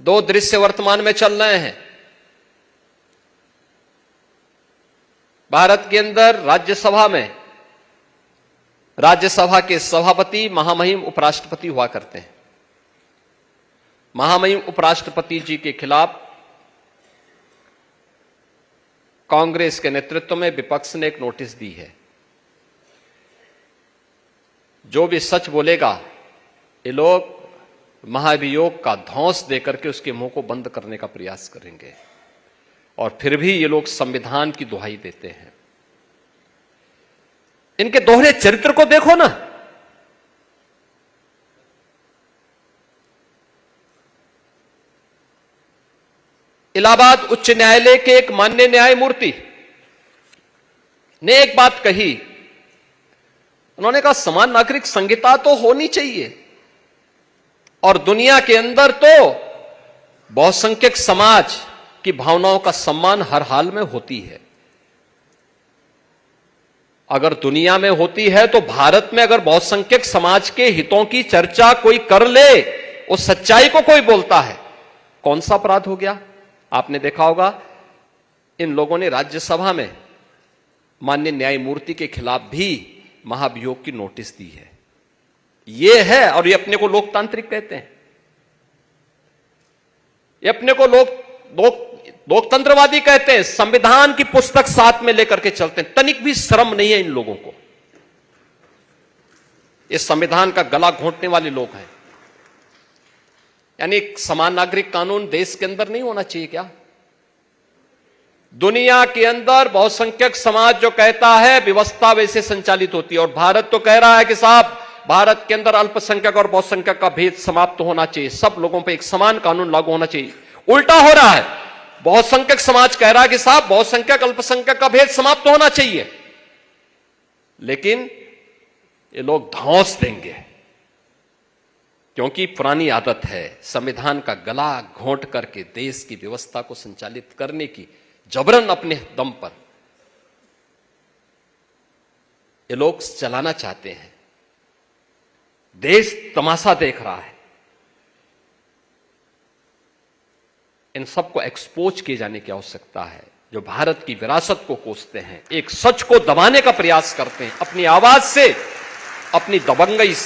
दो दृश्य वर्तमान में चल रहे हैं। भारत के अंदर राज्यसभा में राज्यसभा के सभापति महामहिम उपराष्ट्रपति हुआ करते हैं। महामहिम उपराष्ट्रपति जी के खिलाफ कांग्रेस के नेतृत्व में विपक्ष ने एक नोटिस दी है। जो भी सच बोलेगा ये लोग महाभियोग का धौंस देकर के उसके मुंह को बंद करने का प्रयास करेंगे, और फिर भी ये लोग संविधान की दुहाई देते हैं। इनके दोहरे चरित्र को देखो ना। इलाहाबाद उच्च न्यायालय के एक माननीय न्यायमूर्ति ने एक बात कही। उन्होंने कहा समान नागरिक संहिता तो होनी चाहिए, और दुनिया के अंदर तो बहुसंख्यक समाज की भावनाओं का सम्मान हर हाल में होती है। अगर दुनिया में होती है तो भारत में अगर बहुसंख्यक समाज के हितों की चर्चा कोई कर ले, उस सच्चाई को कोई बोलता है, कौन सा अपराध हो गया? आपने देखा होगा इन लोगों ने राज्यसभा में माननीय न्यायमूर्ति के खिलाफ भी महाभियोग की नोटिस दी है। ये है, और ये अपने को लोकतांत्रिक कहते हैं, ये अपने को लोकतंत्रवादी कहते हैं। संविधान की पुस्तक साथ में लेकर के चलते हैं। तनिक भी शर्म नहीं है इन लोगों को। ये संविधान का गला घोंटने वाले लोग हैं। यानी समान नागरिक कानून देश के अंदर नहीं होना चाहिए क्या? दुनिया के अंदर बहुसंख्यक समाज जो कहता है व्यवस्था वैसे संचालित होती है, और भारत तो कह रहा है कि साहब भारत के अंदर अल्पसंख्यक और बहुसंख्यक का भेद समाप्त होना चाहिए, सब लोगों पर एक समान कानून लागू होना चाहिए। उल्टा हो रहा है। बहुसंख्यक समाज कह रहा है कि साहब बहुसंख्यक अल्पसंख्यक का भेद समाप्त होना चाहिए, लेकिन ये लोग धौंस देंगे, क्योंकि पुरानी आदत है संविधान का गला घोंट करके देश की व्यवस्था को संचालित करने की, जबरन अपने दम पर ये लोग चलाना चाहते हैं। देश तमाशा देख रहा है। इन सबको एक्सपोज किए जाने की आवश्यकता है। जो भारत की विरासत को कोसते हैं, एक सच को दबाने का प्रयास करते हैं अपनी आवाज से, अपनी दबंगई से।